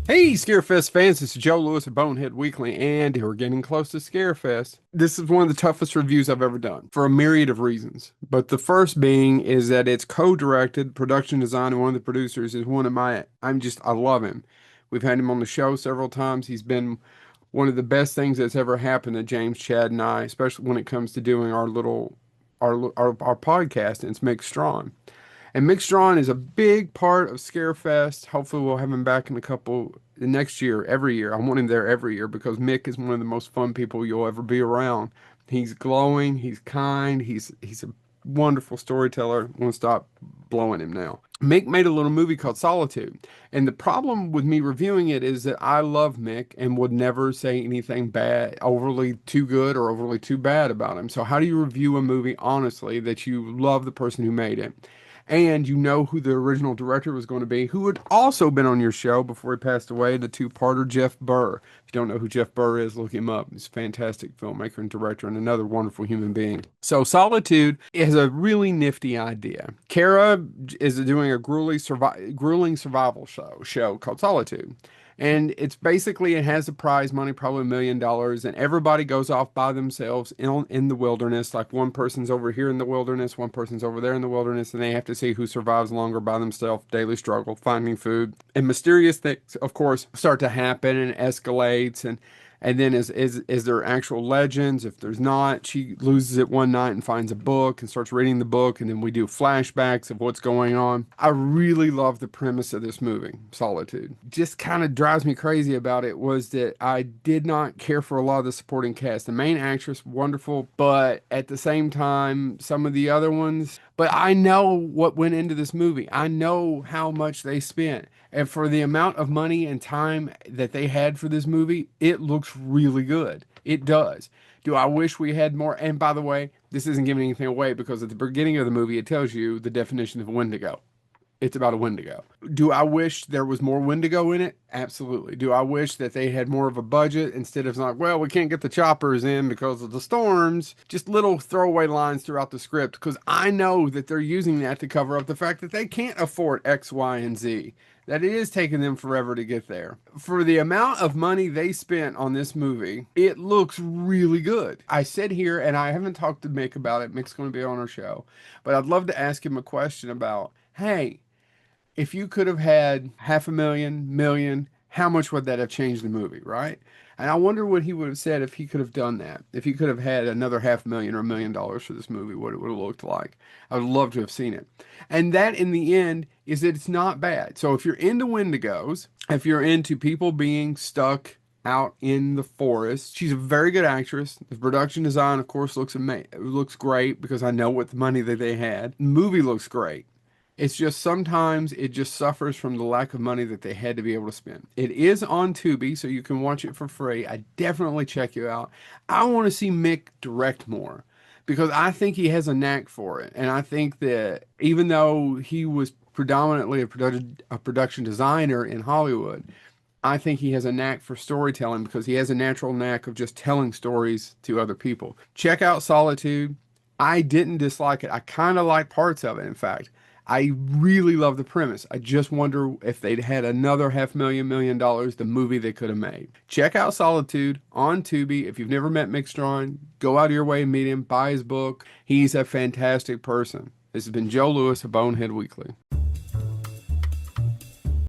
Hey, Scarefest fans, this is Joe Lewis of Bonehead Weekly, and we're getting close to Scarefest. This is one of the toughest reviews I've ever done for a myriad of reasons. But the first being is that it's co-directed, production design, and one of the producers is one of I love him. We've had him on the show several times. He's been one of the best things that's ever happened to James, Chad, and I, especially when it comes to doing our podcast, and it's Mick Strawn. And Mick Strawn is a big part of Scarefest. Hopefully, we'll have him back in next year, every year. I want him there every year because Mick is one of the most fun people you'll ever be around. He's glowing, he's kind, he's a wonderful storyteller. Won't stop blowing him now. Mick made a little movie called Solitude. And the problem with me reviewing it is that I love Mick and would never say anything bad, overly too good or overly too bad about him. So, how do you review a movie honestly that you love the person who made it? And you know who the original director was going to be, who had also been on your show before he passed away, the two-parter Jeff Burr. If you don't know who Jeff Burr is, look him up. He's a fantastic filmmaker and director and another wonderful human being. So Solitude is a really nifty idea. Kara is doing a grueling survival show called Solitude. And it's basically, it has a prize money, probably $1 million, and everybody goes off by themselves in the wilderness. Like one person's over here in the wilderness, one person's over there in the wilderness, and they have to see who survives longer by themselves. Daily struggle, finding food, and mysterious things, of course, start to happen and escalates. And then is there actual legends? If there's not, she loses it one night and finds a book and starts reading the book, and then we do flashbacks of what's going on. I really love the premise of this movie, Solitude. Just kind of drives me crazy about it was that I did not care for a lot of the supporting cast. The main actress, wonderful, but at the same time, some of the other ones. But I know what went into this movie. I know how much they spent. And for the amount of money and time that they had for this movie, it looks really good. It does. Do I wish we had more? And by the way, this isn't giving anything away because at the beginning of the movie, it tells you the definition of a Wendigo. It's about a Wendigo. Do I wish there was more Wendigo in it? Absolutely. Do I wish that they had more of a budget instead of like, well, we can't get the choppers in because of the storms? Just little throwaway lines throughout the script because I know that they're using that to cover up the fact that they can't afford X, Y, and Z. That it is taking them forever to get there. For the amount of money they spent on this movie, it looks really good. I sit here and I haven't talked to Mick about it. Mick's going to be on our show, but I'd love to ask him a question about, hey, if you could have had half a million, how much would that have changed the movie, right? And I wonder what he would have said if he could have done that. If he could have had another half million or $1 million for this movie, what it would have looked like. I would love to have seen it. And that in the end is that it's not bad. So if you're into Wendigos, if you're into people being stuck out in the forest, she's a very good actress. The production design, of course, looks great because I know what the money that they had. The movie looks great. It's just sometimes it just suffers from the lack of money that they had to be able to spend. It is on Tubi, so you can watch it for free. I definitely check you out. I want to see Mick direct more because I think he has a knack for it. And I think that even though he was predominantly a production designer in Hollywood, I think he has a knack for storytelling because he has a natural knack of just telling stories to other people. Check out Solitude. I didn't dislike it. I kind of like parts of it, in fact. I really love the premise. I just wonder if they'd had another $500,000 the movie they could have made. Check out Solitude on Tubi. If you've never met Mick Strawn, go out of your way and meet him, buy his book. He's a fantastic person. This has been Joe Lewis of Bonehead Weekly.